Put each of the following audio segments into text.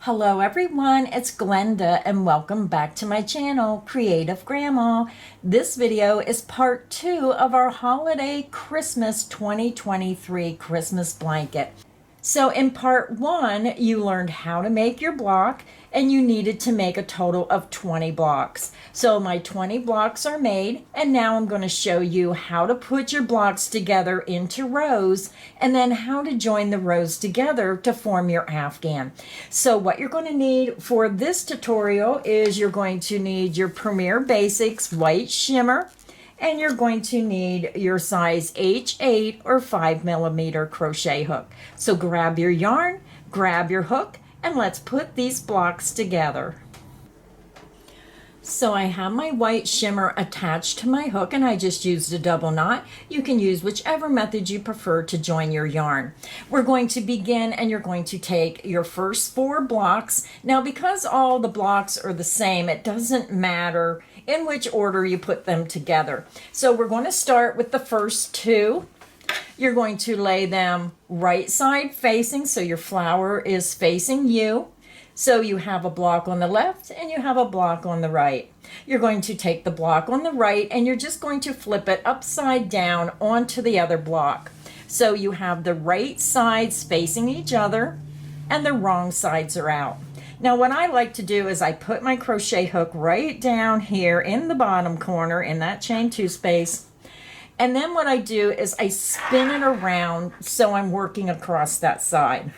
Hello everyone, it's Glenda and welcome back to my channel, Creative Grandma. This video is part 2 of our holiday Christmas 2023 Christmas blanket. So in part 1, you learned how to make your block and you needed to make a total of 20 blocks. So my 20 blocks are made, and now I'm going to show you how to put your blocks together into rows and then how to join the rows together to form your Afghan. So what you're going to need for this tutorial is you're going to need your Premier Basix White Shimmer, and you're going to need your size H8 or 5mm crochet hook. So grab your yarn, grab your hook, and let's put these blocks together. So I have my white shimmer attached to my hook and I just used a double knot. You can use whichever method you prefer to join your yarn. We're going to begin and you're going to take your first 4 blocks. Now because all the blocks are the same, it doesn't matter in which order you put them together. So we're going to start with the first 2. You're going to lay them right side facing, so your flower is facing you. So you have a block on the left and you have a block on the right. You're going to take the block on the right and you're just going to flip it upside down onto the other block. So you have the right sides facing each other and the wrong sides are out. Now what I like to do is I put my crochet hook right down here in the bottom corner in that chain 2 space. And then what I do is I spin it around so I'm working across that side.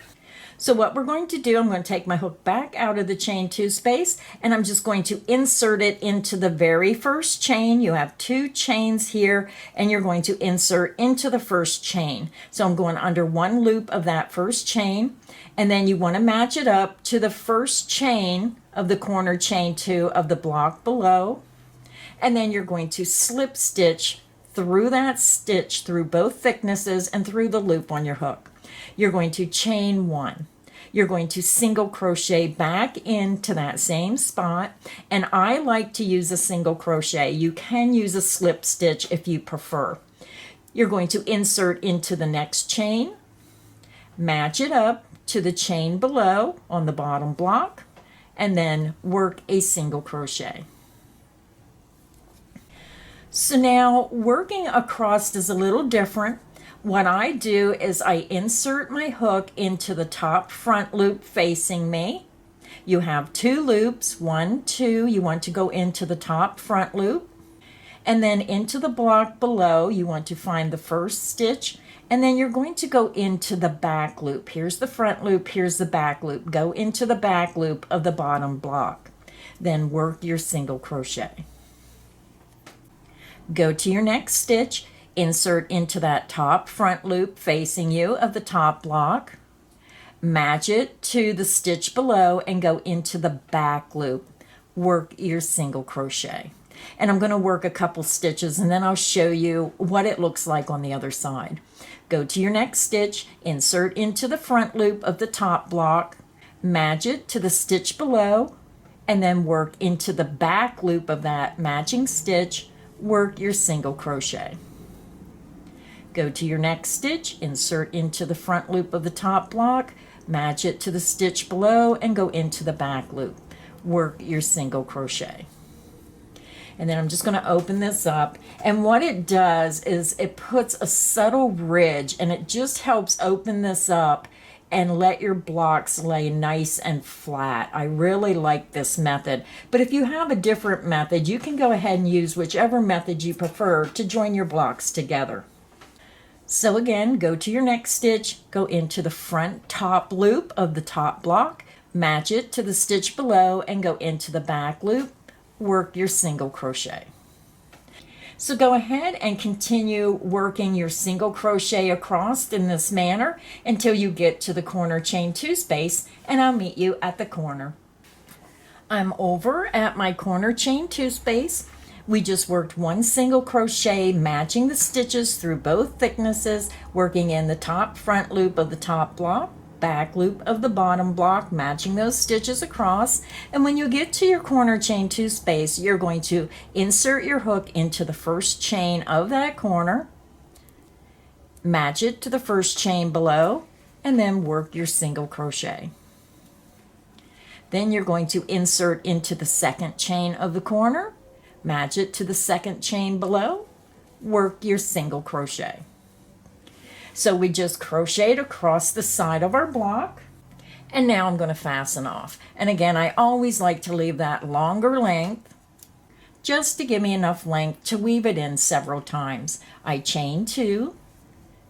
So what we're going to do, I'm going to take my hook back out of the chain 2 space and I'm just going to insert it into the very first chain. You have 2 chains here and you're going to insert into the first chain. So I'm going under 1 loop of that first chain, and then you want to match it up to the first chain of the corner chain 2 of the block below. And then you're going to slip stitch through that stitch through both thicknesses and through the loop on your hook. You're going to chain 1. You're going to single crochet back into that same spot, and I like to use a single crochet. You can use a slip stitch if you prefer. You're going to insert into the next chain, match it up to the chain below on the bottom block, and then work a single crochet. So now working across is a little different. What I do is I insert my hook into the top front loop facing me. You have 2 loops, 1, 2. You want to go into the top front loop, and then into the block below you want to find the first stitch, and then you're going to go into the back loop. Here's the front loop, here's the back loop. Go into the back loop of the bottom block. Then work your single crochet. Go to your next stitch, insert into that top front loop facing you of the top block, match it to the stitch below and go into the back loop. Work your single crochet. And I'm going to work a couple stitches and then I'll show you what it looks like on the other side. Go to your next stitch, insert into the front loop of the top block, match it to the stitch below, and then work into the back loop of that matching stitch. Work your single crochet. Go to your next stitch, insert into the front loop of the top block, match it to the stitch below, and go into the back loop. Work your single crochet. And then I'm just going to open this up, and what it does is it puts a subtle ridge and it just helps open this up and let your blocks lay nice and flat. I really like this method, but if you have a different method, you can go ahead and use whichever method you prefer to join your blocks together. So again, go to your next stitch, go into the front top loop of the top block, match it to the stitch below and go into the back loop. Work your single crochet. So go ahead and continue working your single crochet across in this manner until you get to the corner chain 2 space, and I'll meet you at the corner. I'm over at my corner chain 2 space. We just worked 1 single crochet, matching the stitches through both thicknesses, working in the top front loop of the top block, back loop of the bottom block, matching those stitches across. And when you get to your corner chain 2 space, you're going to insert your hook into the first chain of that corner, match it to the first chain below, and then work your single crochet. Then you're going to insert into the second chain of the corner, match it to the second chain below, work your single crochet. So we just crocheted across the side of our block, and now I'm going to fasten off. And again, I always like to leave that longer length just to give me enough length to weave it in several times. I chain 2,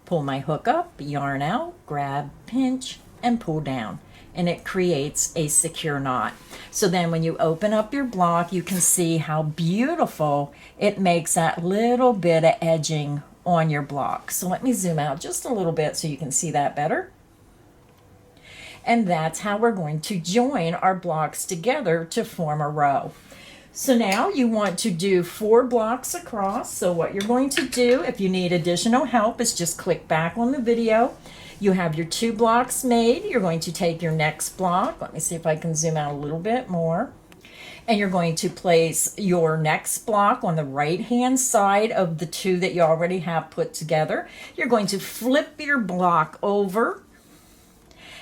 pull my hook up, yarn out, grab, pinch, and pull down, and it creates a secure knot. So then when you open up your block, you can see how beautiful it makes that little bit of edging on your block. So let me zoom out just a little bit so you can see that better. And that's how we're going to join our blocks together to form a row. So now you want to do 4 blocks across. So what you're going to do, if you need additional help, is just click back on the video. You have your 2 blocks made. You're going to take your next block. Let me see if I can zoom out a little bit more. And you're going to place your next block on the right hand side of the 2 that you already have put together. You're going to flip your block over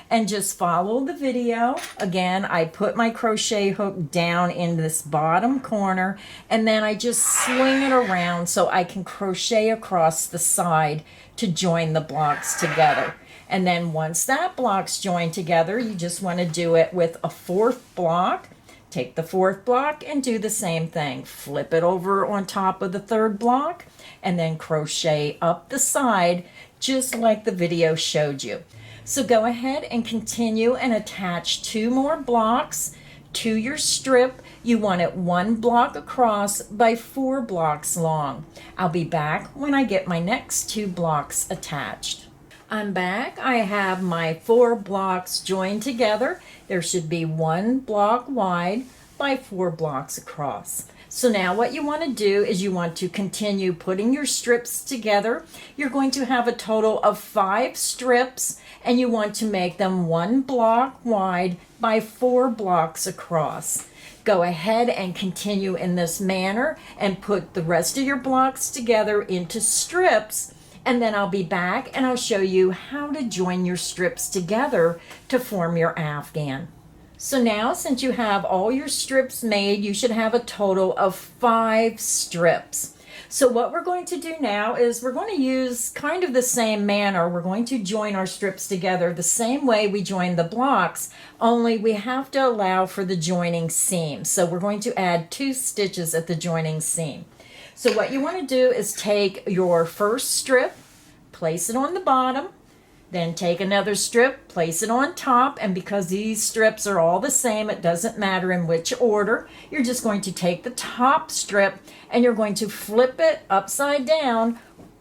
and just follow the video. Again, I put my crochet hook down in this bottom corner, and then I just swing it around so I can crochet across the side to join the blocks together. And then once that block's joined together, you just want to do it with a 4th block. Take the 4th block and do the same thing. Flip it over on top of the 3rd block and then crochet up the side just like the video showed you. So go ahead and continue and attach 2 more blocks to your strip. You want it 1 block across by 4 blocks long. I'll be back when I get my next 2 blocks attached. I'm back. I have my 4 blocks joined together. There should be 1 block wide by 4 blocks across. So now what you want to do is you want to continue putting your strips together. You're going to have a total of 5 strips, and you want to make them 1 block wide by 4 blocks across. Go ahead and continue in this manner and put the rest of your blocks together into strips. And then I'll be back and I'll show you how to join your strips together to form your Afghan. So now, since you have all your strips made, you should have a total of 5 strips. So what we're going to do now is we're going to use kind of the same manner. We're going to join our strips together the same way we join the blocks, only we have to allow for the joining seam. So we're going to add 2 stitches at the joining seam. So what you want to do is take your first strip, place it on the bottom, then take another strip, place it on top, and because these strips are all the same, it doesn't matter in which order, you're just going to take the top strip and you're going to flip it upside down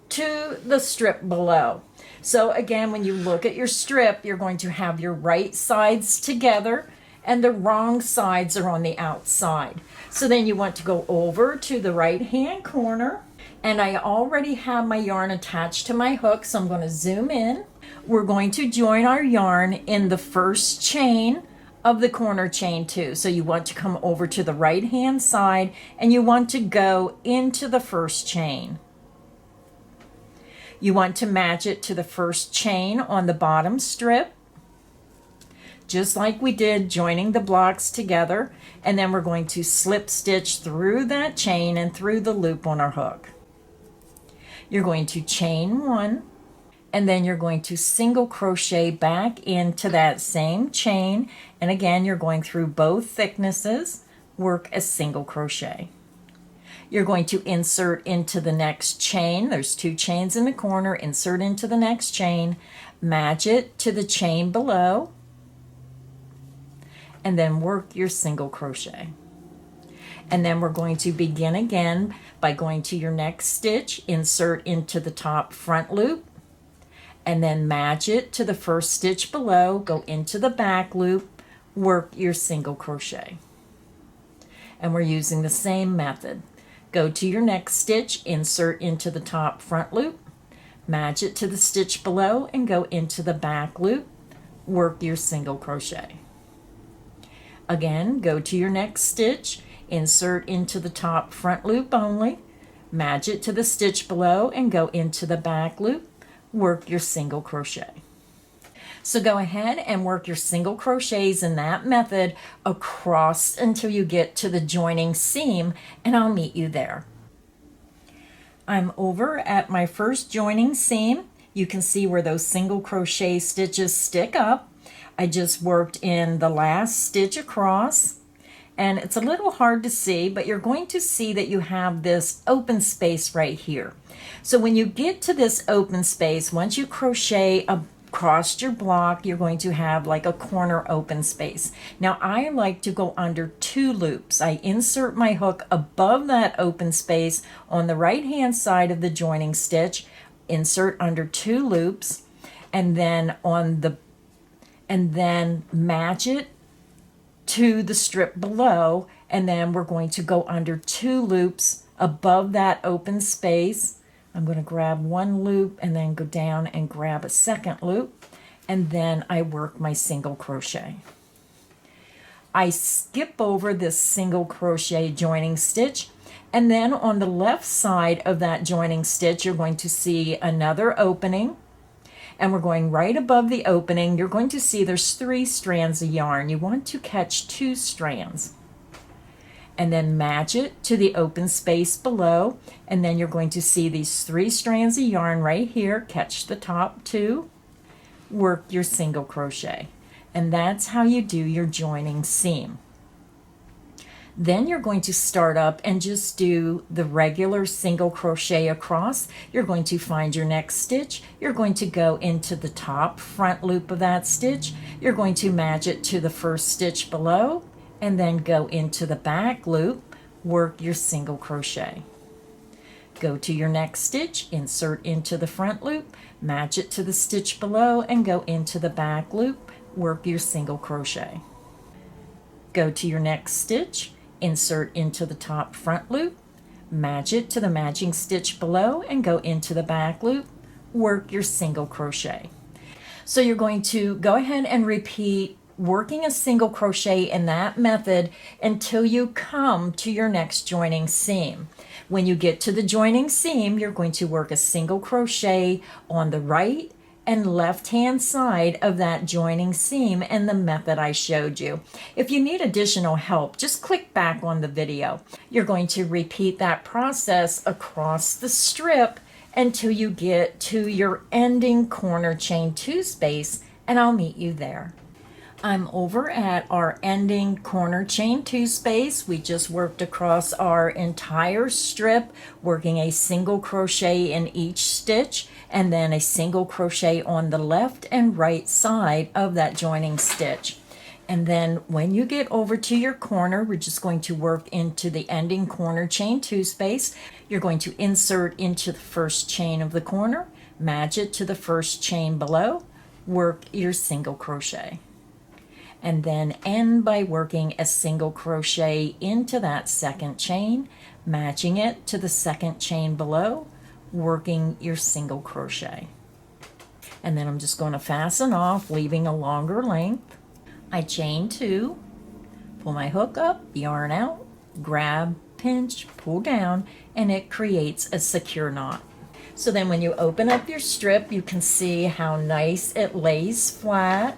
to the strip below. So again, when you look at your strip, you're going to have your right sides together and the wrong sides are on the outside. So then you want to go over to the right hand corner, and I already have my yarn attached to my hook, so I'm going to zoom in. We're going to join our yarn in the first chain of the corner chain 2. So you want to come over to the right hand side and you want to go into the first chain. You want to match it to the first chain on the bottom strip, just like we did joining the blocks together, and then we're going to slip stitch through that chain and through the loop on our hook. You're going to chain 1, and then you're going to single crochet back into that same chain, and again you're going through both thicknesses, work a single crochet. You're going to insert into the next chain. There's 2 chains in the corner. Insert into the next chain, match it to the chain below, and then work your single crochet. And then we're going to begin again by going to your next stitch, insert into the top front loop, and then match it to the first stitch below, go into the back loop, work your single crochet. And we're using the same method. Go to your next stitch, insert into the top front loop, match it to the stitch below, and go into the back loop, work your single crochet. Again, go to your next stitch, insert into the top front loop only, match it to the stitch below, and go into the back loop, work your single crochet. So go ahead and work your single crochets in that method across until you get to the joining seam, and I'll meet you there. I'm over at my first joining seam. You can see where those single crochet stitches stick up. I just worked in the last stitch across, and it's a little hard to see, but you're going to see that you have this open space right here. So when you get to this open space, once you crochet across your block, you're going to have like a corner open space. Now I like to go under 2 loops. I insert my hook above that open space on the right hand side of the joining stitch, insert under 2 loops, and then match it to the strip below, and then we're going to go under 2 loops above that open space. I'm going to grab 1 loop and then go down and grab a 2nd loop, and then I work my single crochet. I skip over this single crochet joining stitch, and then on the left side of that joining stitch you're going to see another opening, and we're going right above the opening. You're going to see there's 3 strands of yarn. You want to catch 2 strands and then match it to the open space below, and then you're going to see these 3 strands of yarn right here. Catch the top 2, work your single crochet, and that's how you do your joining seam. Then you're going to start up and just do the regular single crochet across. You're going to find your next stitch. You're going to go into the top front loop of that stitch. You're going to match it to the first stitch below, and then go into the back loop, work your single crochet. Go to your next stitch, insert into the front loop, match it to the stitch below, and go into the back loop, work your single crochet. Go to your next stitch, insert into the top front loop, match it to the matching stitch below, and go into the back loop, work your single crochet. So you're going to go ahead and repeat working a single crochet in that method until you come to your next joining seam. When you get to the joining seam, you're going to work a single crochet on the right and left hand side of that joining seam in the method I showed you. If you need additional help, just click back on the video. You're going to repeat that process across the strip until you get to your ending corner chain 2 space, and I'll meet you there. I'm over at our ending corner chain 2 space. We just worked across our entire strip, working a single crochet in each stitch, and then a single crochet on the left and right side of that joining stitch. And then when you get over to your corner, we're just going to work into the ending corner chain 2 space. You're going to insert into the first chain of the corner, match it to the first chain below, work your single crochet, and then end by working a single crochet into that second chain, matching it to the second chain below, working your single crochet. And then I'm just going to fasten off, leaving a longer length. I chain 2, pull my hook up, yarn out, grab, pinch, pull down, and it creates a secure knot. So then when you open up your strip, you can see how nice it lays flat.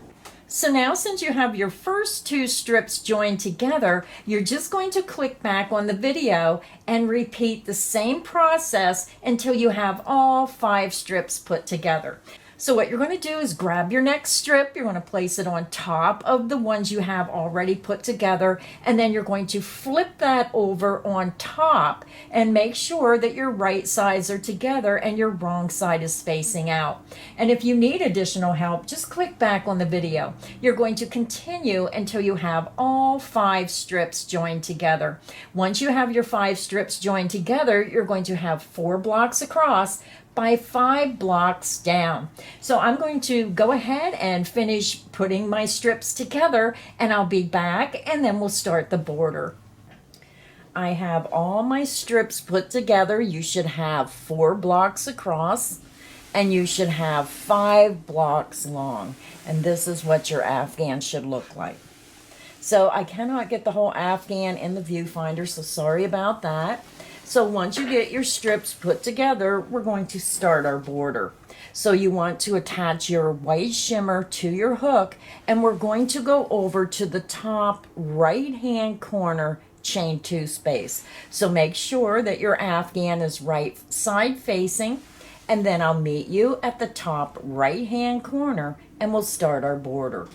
So now, since you have your first 2 strips joined together, you're just going to click back on the video and repeat the same process until you have all 5 strips put together. So what you're going to do is grab your next strip, you're going to place it on top of the ones you have already put together, and then you're going to flip that over on top and make sure that your right sides are together and your wrong side is facing out. And if you need additional help, just click back on the video. You're going to continue until you have all 5 strips joined together. Once you have your 5 strips joined together, you're going to have 4 blocks across by 5 blocks down. So I'm going to go ahead and finish putting my strips together, and I'll be back, and then we'll start the border. I have all my strips put together. You should have 4 blocks across, and you should have 5 blocks long. And this is what your Afghan should look like. So I cannot get the whole Afghan in the viewfinder, so sorry about that. So once you get your strips put together, we're going to start our border. So you want to attach your white shimmer to your hook, and we're going to go over to the top right hand corner chain 2 space. So make sure that your Afghan is right side facing, and then I'll meet you at the top right hand corner and we'll start our border.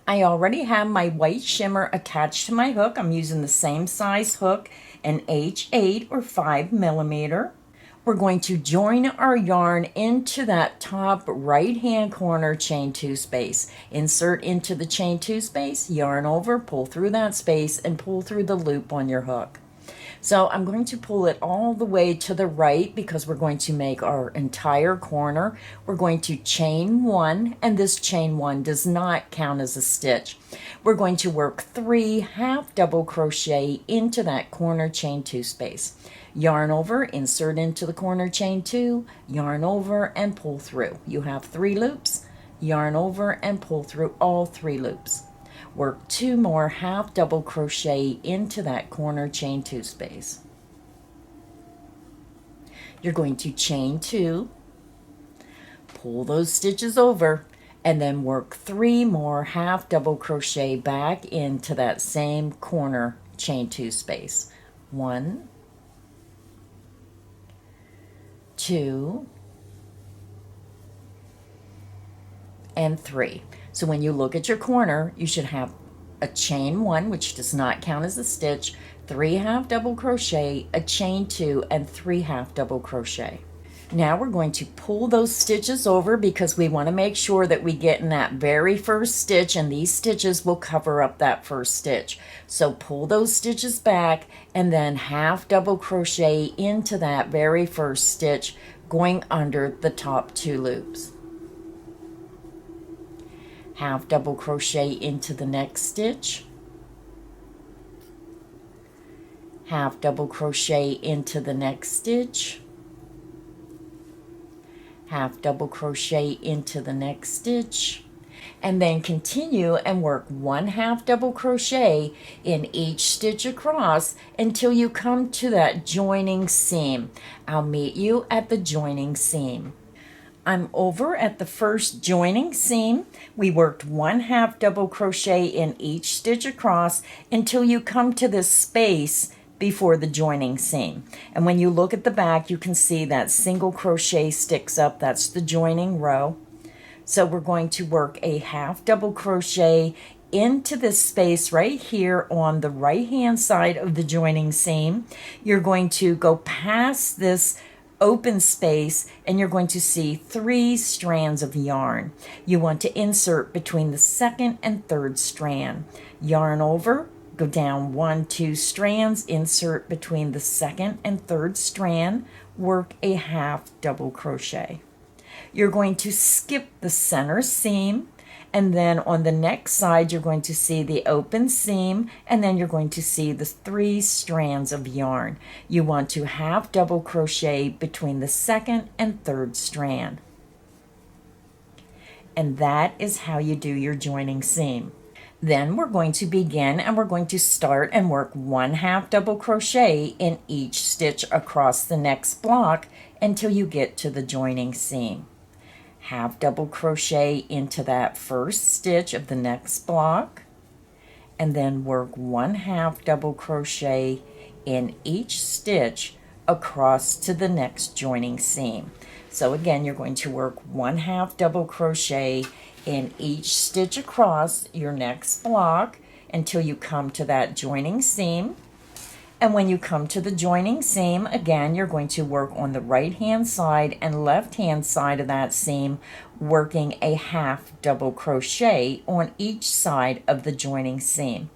I already have my white shimmer attached to my hook. I'm using the same size hook, an H8 or 5 millimeter. We're going to join our yarn into that top right hand corner chain 2 space. Insert into the chain 2 space, yarn over, pull through that space, and pull through the loop on your hook. So I'm going to pull it all the way to the right because we're going to make our entire corner. We're going to chain 1, and this chain 1 does not count as a stitch. We're going to work 3 half double crochet into that corner chain 2 space. Yarn over, insert into the corner chain 2, yarn over, and pull through. You have 3 loops, yarn over, and pull through all 3 loops. Work 2 more half double crochet into that corner chain 2 space. You're going to chain 2, pull those stitches over, and then work 3 more half double crochet back into that same corner chain 2 space. 1, 2, and 3. So when you look at your corner, you should have a chain 1, which does not count as a stitch, 3 half double crochet, a chain 2, and 3 half double crochet. Now we're going to pull those stitches over because we want to make sure that we get in that very first stitch, and these stitches will cover up that first stitch. So pull those stitches back and then half double crochet into that very first stitch, going under the top 2 loops. Half double crochet into the next stitch, half double crochet into the next stitch, half double crochet into the next stitch, and then continue and work 1 half double crochet in each stitch across until you come to that joining seam. I'll meet you at the joining seam. I'm over at the first joining seam. We worked 1 half double crochet in each stitch across until you come to this space before the joining seam. And when you look at the back, you can see that single crochet sticks up. That's the joining row. So we're going to work a half double crochet into this space right here on the right hand side of the joining seam. You're going to go past this open space and you're going to see 3 strands of yarn. You want to insert between the second and third strand. Yarn over, go down 1, 2 strands, insert between the second and third strand, work a half double crochet. You're going to skip the center seam, and then on the next side you're going to see the open seam, and then you're going to see the 3 strands of yarn. You want to half double crochet between the second and third strand. And that is how you do your joining seam. Then we're going to begin and we're going to start and work 1 half double crochet in each stitch across the next block until you get to the joining seam. Half double crochet into that first stitch of the next block, and then work 1 half double crochet in each stitch across to the next joining seam. So again, you're going to work 1 half double crochet in each stitch across your next block until you come to that joining seam. And when you come to the joining seam, again, you're going to work on the right hand side and left hand side of that seam, working a half double crochet on each side of the joining seam.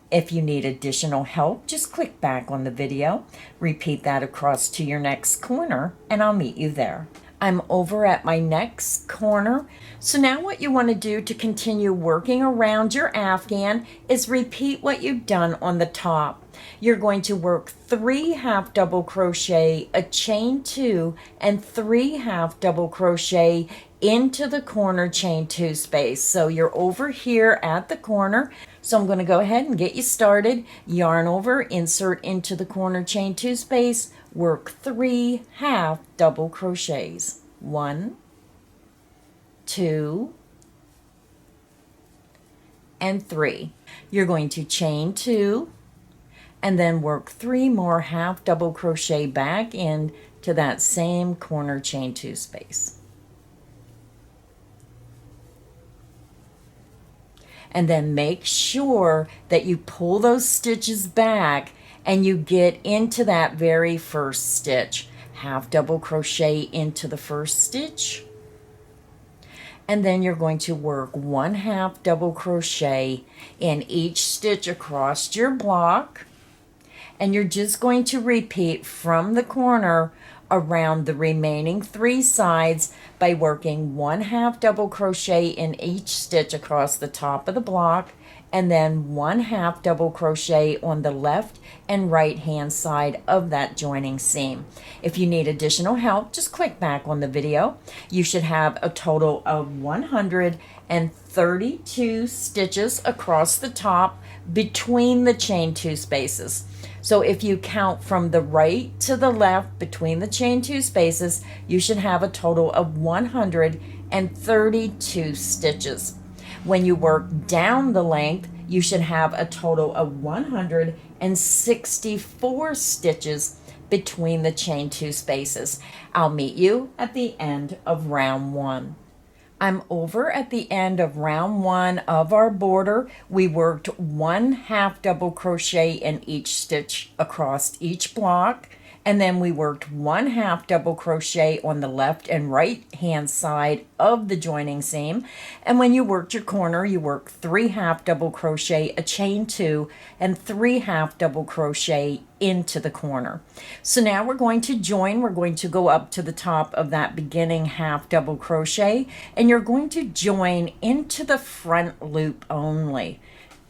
If you need additional help, just click back on the video, repeat that across to your next corner, and I'll meet you there. I'm over at my next corner. So now what you want to do to continue working around your Afghan is repeat what you've done on the top. You're going to work 3 half double crochet, a chain 2, and 3 half double crochet into the corner chain 2 space. So you're over here at the corner. So I'm going to go ahead and get you started. Yarn over, insert into the corner chain 2 space, work 3 half double crochets. 1, 2, and 3. You're going to chain 2 and then work 3 more half double crochet back into that same corner chain 2 space. And then make sure that you pull those stitches back and you get into that very first stitch. Half double crochet into the first stitch, and then you're going to work 1 half double crochet in each stitch across your block, and you're just going to repeat from the corner around the remaining 3 sides by working 1 half double crochet in each stitch across the top of the block, and then 1 half double crochet on the left and right hand side of that joining seam. If you need additional help, just click back on the video. You should have a total of 132 stitches across the top between the chain 2 spaces. So if you count from the right to the left between the chain 2 spaces, you should have a total of 132 stitches. When you work down the length, you should have a total of 164 stitches between the chain 2 spaces. I'll meet you at the end of round 1. I'm over at the end of round 1 of our border. We worked 1 half double crochet in each stitch across each block, and then we worked 1 half double crochet on the left and right hand side of the joining seam. And when you worked your corner, you worked 3 half double crochet, a chain 2, and 3 half double crochet into the corner. So now we're going to join. We're going to go up to the top of that beginning half double crochet, and you're going to join into the front loop only.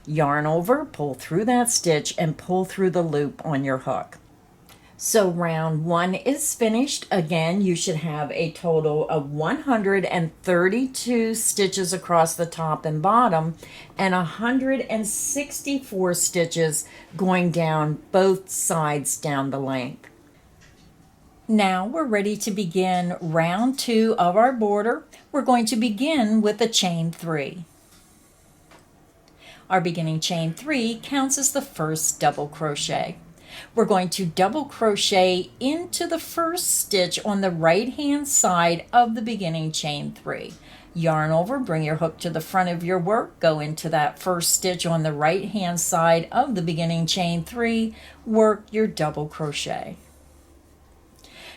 Yarn over, pull through that stitch, and pull through the loop on your hook. So round 1 is finished. Again, you should have a total of 132 stitches across the top and bottom and 164 stitches going down both sides down the length. Now we're ready to begin round 2 of our border. We're going to begin with a chain 3. Our beginning chain 3 counts as the first double crochet. We're going to double crochet into the first stitch on the right hand side of the beginning chain 3. Yarn over, bring your hook to the front of your work, go into that first stitch on the right hand side of the beginning chain 3, work your double crochet.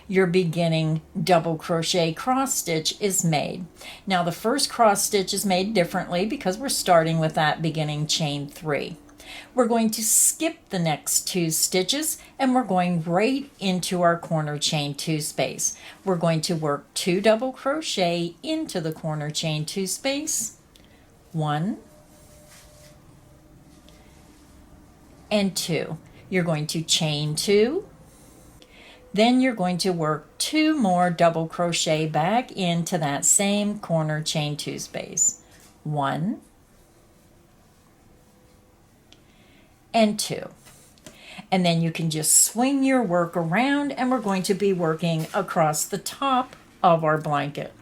Your beginning double crochet cross stitch is made. Now the first cross stitch is made differently because we're starting with that beginning chain 3. We're going to skip the next 2 stitches and we're going right into our corner chain 2 space. We're going to work 2 double crochet into the corner chain 2 space, 1 and 2. You're going to chain 2, then you're going to work 2 more double crochet back into that same corner chain 2 space, 1 and 2. And then you can just swing your work around and we're going to be working across the top of our blanket.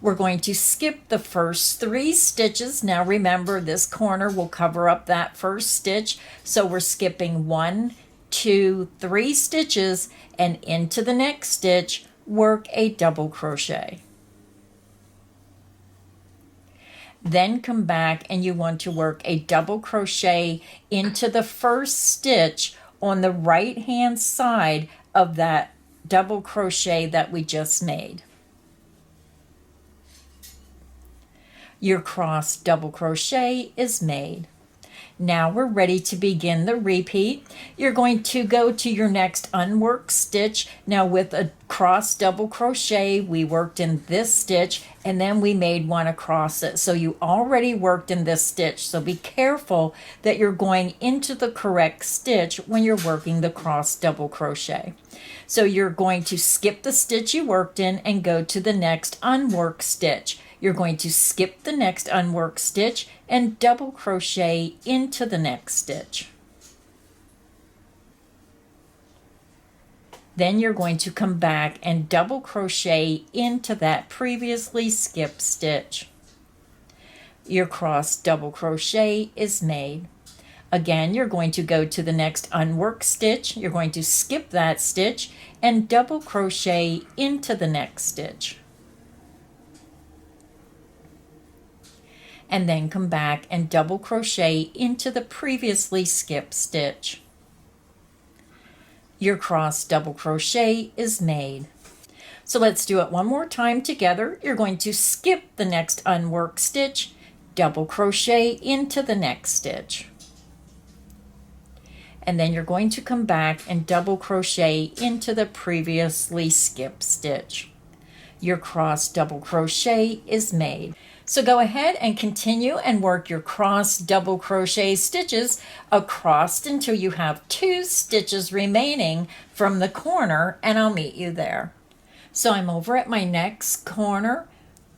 We're going to skip the first 3 stitches. Now remember, this corner will cover up that first stitch, so we're skipping 1, 2, 3 stitches, and into the next stitch work a double crochet. Then come back and you want to work a double crochet into the first stitch on the right hand side of that double crochet that we just made. Your cross double crochet is made. Now we're ready to begin the repeat. You're going to go to your next unworked stitch. Now with a cross double crochet, we worked in this stitch and then we made one across it. So you already worked in this stitch. So be careful that you're going into the correct stitch when you're working the cross double crochet. So you're going to skip the stitch you worked in and go to the next unworked stitch. You're going to skip the next unworked stitch and double crochet into the next stitch. Then you're going to come back and double crochet into that previously skipped stitch. Your cross double crochet is made. Again, you're going to go to the next unworked stitch. You're going to skip that stitch and double crochet into the next stitch. And then come back and double crochet into the previously skipped stitch. Your cross double crochet is made. So let's do it one more time together. You're going to skip the next unworked stitch, double crochet into the next stitch. And then you're going to come back and double crochet into the previously skipped stitch. Your cross double crochet is made. So go ahead and continue and work your cross double crochet stitches across until you have 2 stitches remaining from the corner, and I'll meet you there. So I'm over at my next corner.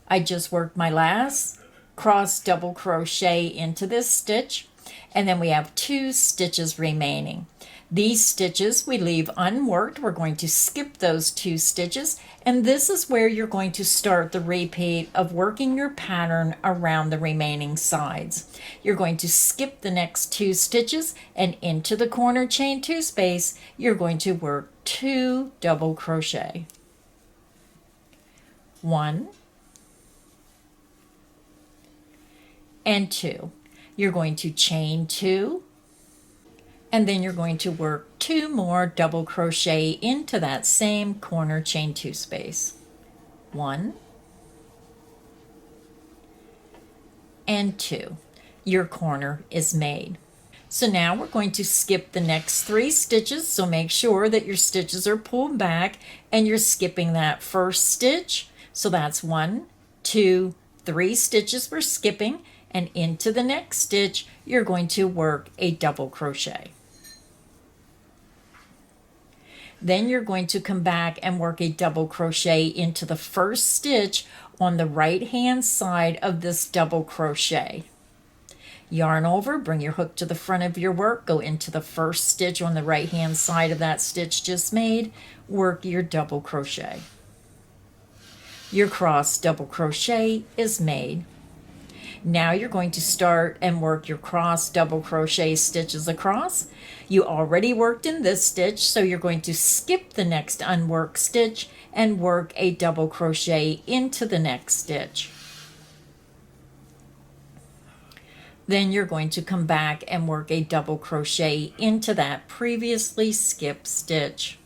I just worked my last cross double crochet into this stitch, and then we have 2 stitches remaining. These stitches we leave unworked. We're going to skip those 2 stitches, and this is where you're going to start the repeat of working your pattern around the remaining sides. You're going to skip the next 2 stitches, and into the corner chain 2 space you're going to work 2 double crochet. 1 and 2. You're going to chain 2, and then you're going to work 2 more double crochet into that same corner chain 2 space. 1 and 2. Your corner is made. So now we're going to skip the next 3 stitches, so make sure that your stitches are pulled back and you're skipping that first stitch. So that's 1, 2, 3 stitches we're skipping, and into the next stitch you're going to work a double crochet. Then you're going to come back and work a double crochet into the first stitch on the right hand side of this double crochet. Yarn over, bring your hook to the front of your work, go into the first stitch on the right hand side of that stitch just made, work your double crochet. Your cross double crochet is made. Now you're going to start and work your cross double crochet stitches across. You already worked in this stitch, so you're going to skip the next unworked stitch and work a double crochet into the next stitch. Then you're going to come back and work a double crochet into that previously skipped stitch.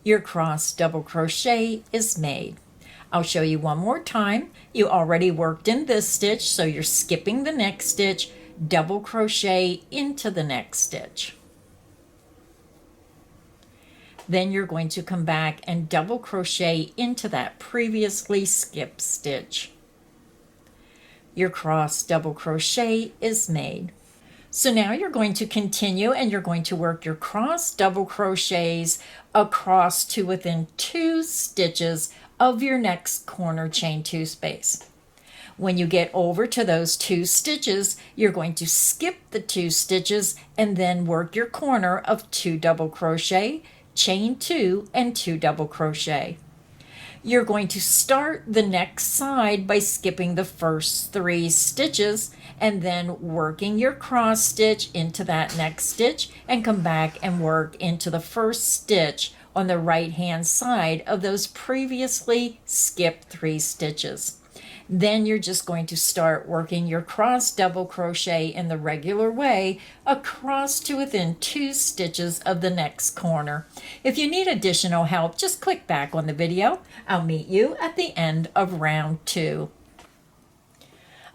Your cross double crochet is made. I'll show you one more time. You already worked in this stitch, so you're skipping the next stitch, double crochet into the next stitch. Then you're going to come back and double crochet into that previously skipped stitch. Your cross double crochet is made. So now you're going to continue and you're going to work your cross double crochets across to within 2 stitches of your next corner chain 2 space. When you get over to those 2 stitches, you're going to skip the 2 stitches and then work your corner of 2 double crochet, chain 2, and 2 double crochet. You're going to start the next side by skipping the first 3 stitches and then working your cross stitch into that next stitch and come back and work into the first stitch on the right hand side of those previously skipped 3 stitches. Then you're just going to start working your cross double crochet in the regular way across to within 2 stitches of the next corner. If you need additional help, just click back on the video. I'll meet you at the end of round 2.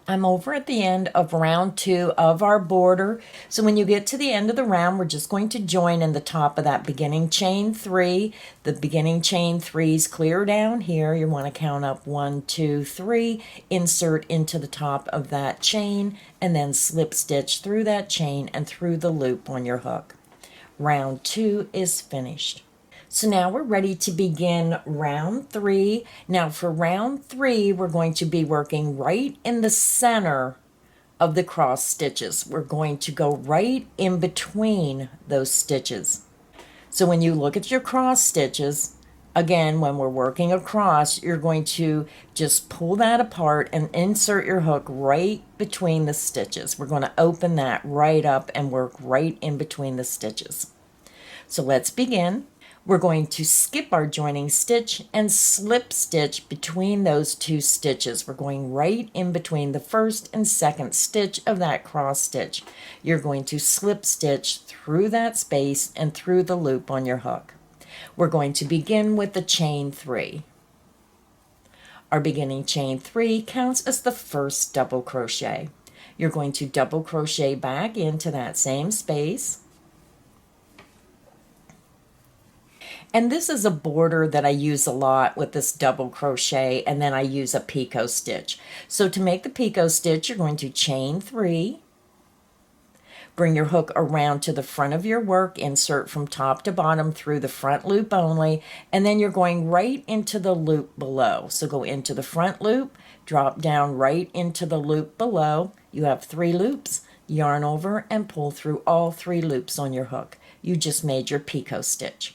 I'm over at the end of round 2 of our border. So when you get to the end of the round, we're just going to join in the top of that beginning chain 3. The beginning chain 3's clear down here. You want to count up 1, 2, 3, insert into the top of that chain, and then slip stitch through that chain and through the loop on your hook. Round 2 is finished. So now we're ready to begin round 3. Now for round 3, we're going to be working right in the center of the cross stitches. We're going to go right in between those stitches. So when you look at your cross stitches, again, when we're working across, you're going to just pull that apart and insert your hook right between the stitches. We're going to open that right up and work right in between the stitches. So let's begin. We're going to skip our joining stitch and slip stitch between those two stitches. We're going right in between the first and second stitch of that cross stitch. You're going to slip stitch through that space and through the loop on your hook. We're going to begin with the chain 3. Our beginning chain 3 counts as the first double crochet. You're going to double crochet back into that same space. And this is a border that I use a lot with this double crochet, and then I use a picot stitch. So to make the picot stitch, you're going to chain 3, bring your hook around to the front of your work, insert from top to bottom through the front loop only, and then you're going right into the loop below. So go into the front loop, drop down right into the loop below. You have 3 loops, yarn over and pull through all 3 loops on your hook. You just made your picot stitch.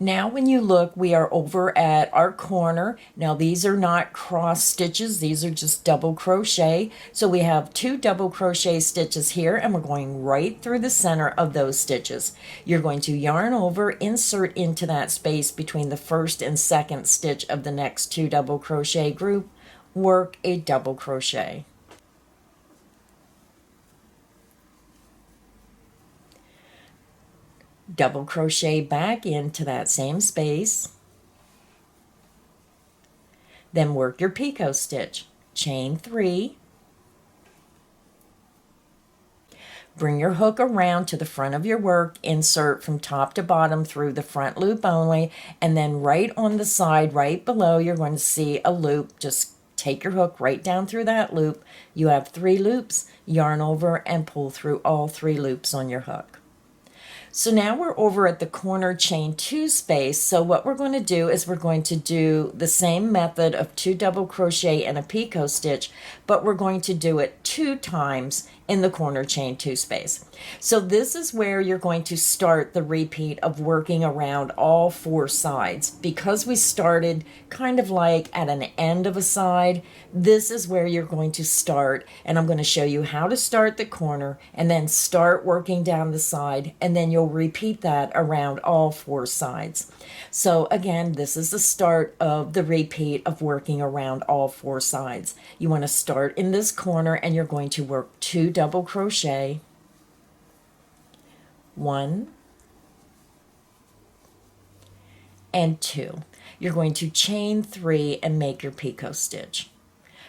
Now when you look, we are over at our corner. Now these are not cross stitches, these are just double crochet. So we have 2 double crochet stitches here, and we're going right through the center of those stitches. You're going to yarn over, insert into that space between the first and second stitch of the next 2 double crochet group, work a double crochet. Double crochet back into that same space, then work your picot stitch, chain 3, bring your hook around to the front of your work, insert from top to bottom through the front loop only, and then right on the side right below you're going to see a loop. Just take your hook right down through that loop. You have 3 loops, yarn over and pull through all 3 loops on your hook. So now we're over at the corner chain 2 space. So what we're going to do is we're going to do the same method of 2 double crochet and a picot stitch, but we're going to do it 2 times in the corner chain 2 space. So this is where you're going to start the repeat of working around all 4 sides. Because we started kind of like at an end of a side, this is where you're going to start, and I'm going to show you how to start the corner and then start working down the side, and then you'll repeat that around all 4 sides. So again, this is the start of the repeat of working around all 4 sides. You want to start in this corner and you're going to work 2 double crochet, 1 and 2. You're going to chain 3 and make your picot stitch.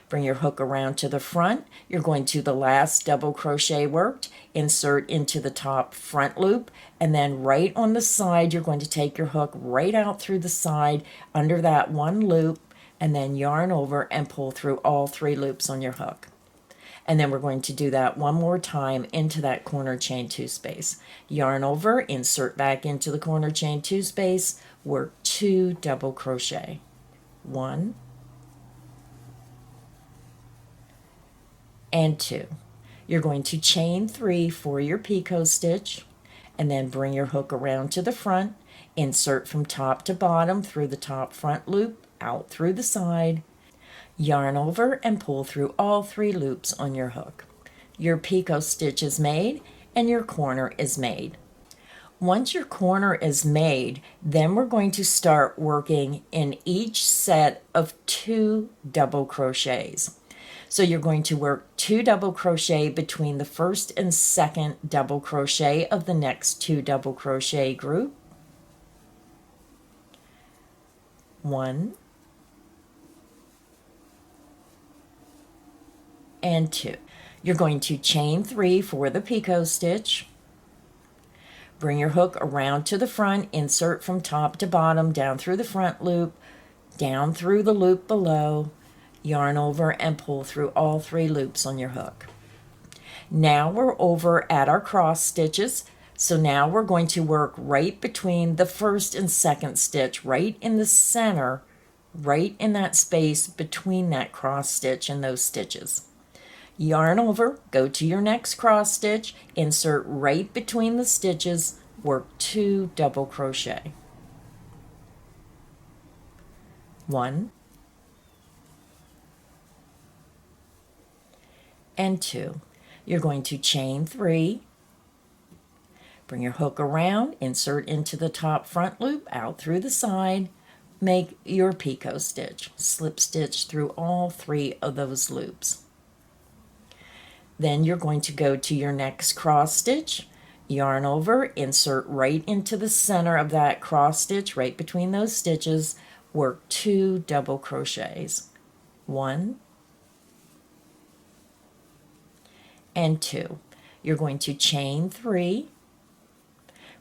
Bring your hook around to the front. You're going to the last double crochet worked, insert into the top front loop, and then right on the side you're going to take your hook right out through the side under that 1 loop, and then yarn over and pull through all 3 loops on your hook. And then we're going to do that 1 more time into that corner chain 2 space. Yarn over, insert back into the corner chain 2 space, work 2 double crochet, 1 and 2. You're going to chain 3 for your picot stitch, and then bring your hook around to the front, insert from top to bottom through the top front loop, out through the side, yarn over and pull through all 3 loops on your hook. Your picot stitch is made and your corner is made. Once your corner is made, then we're going to start working in each set of 2 double crochets. So you're going to work 2 double crochet between the first and second double crochet of the next 2 double crochet group. 1 and 2. You're going to chain 3 for the picot stitch. Bring your hook around to the front, insert from top to bottom, down through the front loop, down through the loop below, yarn over and pull through all 3 loops on your hook. Now we're over at our cross stitches. So now we're going to work right between the first and second stitch, right in the center, right in that space between that cross stitch and those stitches. Yarn over, go to your next cross stitch, insert right between the stitches, work 2 double crochet. 1 and 2. You're going to chain 3, bring your hook around, insert into the top front loop, out through the side, make your picot stitch. Slip stitch through all 3 of those loops. Then you're going to go to your next cross stitch, yarn over, insert right into the center of that cross stitch, right between those stitches, work 2 double crochets. 1 and 2. You're going to chain 3,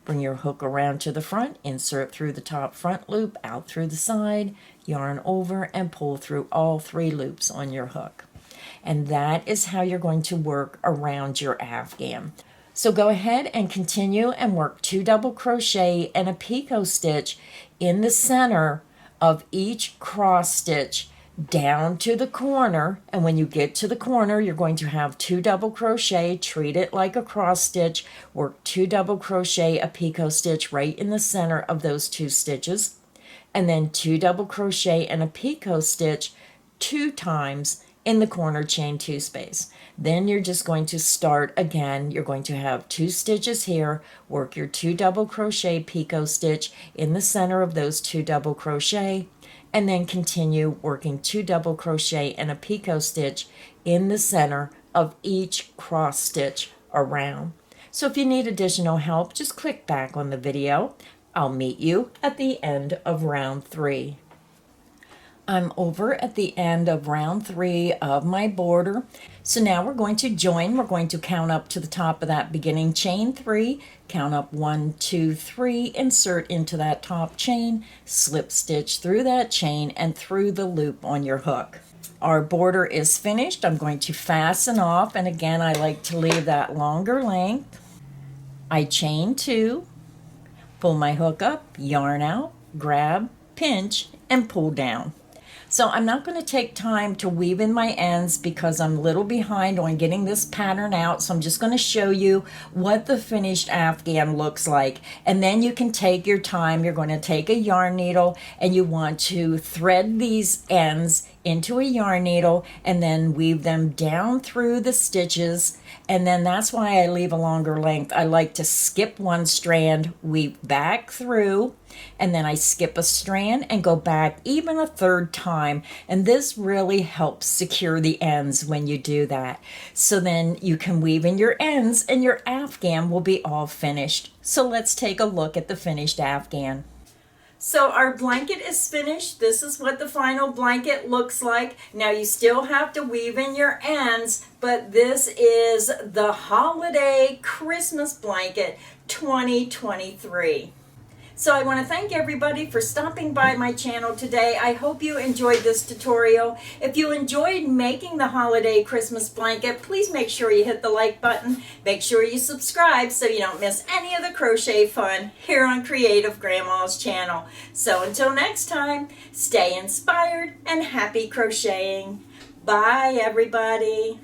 bring your hook around to the front, insert through the top front loop, out through the side, yarn over, and pull through all 3 loops on your hook. And that is how you're going to work around your Afghan. So go ahead and continue and work 2 double crochet and a picot stitch in the center of each cross stitch down to the corner, and when you get to the corner you're going to have 2 double crochet, treat it like a cross stitch, work 2 double crochet, a picot stitch right in the center of those 2 stitches, and then 2 double crochet and a picot stitch 2 times in the corner chain 2 space. Then you're just going to start again. You're going to have 2 stitches here, work your 2 double crochet, picot stitch in the center of those 2 double crochet, and then continue working 2 double crochet and a picot stitch in the center of each cross stitch around. So if you need additional help, just click back on the video. I'll meet you at the end of round 3. I'm over at the end of round 3 of my border. So now we're going to join. We're going to count up to the top of that beginning chain 3, count up 1, 2, 3, insert into that top chain, slip stitch through that chain and through the loop on your hook. Our border is finished. I'm going to fasten off, and again I like to leave that longer length. I chain 2, pull my hook up, yarn out, grab, pinch, and pull down. So I'm not going to take time to weave in my ends because I'm a little behind on getting this pattern out. So I'm just going to show you what the finished Afghan looks like. And then you can take your time. You're going to take a yarn needle and you want to thread these ends into a yarn needle and then weave them down through the stitches. And then that's why I leave a longer length. I like to skip one strand, weave back through, and then I skip a strand and go back even a third time. And this really helps secure the ends when you do that. So then you can weave in your ends and your Afghan will be all finished. So let's take a look at the finished Afghan. So our blanket is finished. This is what the final blanket looks like. Now you still have to weave in your ends, but this is the Holiday Christmas Blanket 2023. So I want to thank everybody for stopping by my channel today. I hope you enjoyed this tutorial. If you enjoyed making the holiday Christmas blanket, please make sure you hit the like button. Make sure you subscribe so you don't miss any of the crochet fun here on Creative Grandma's channel. So until next time, stay inspired and happy crocheting. Bye everybody.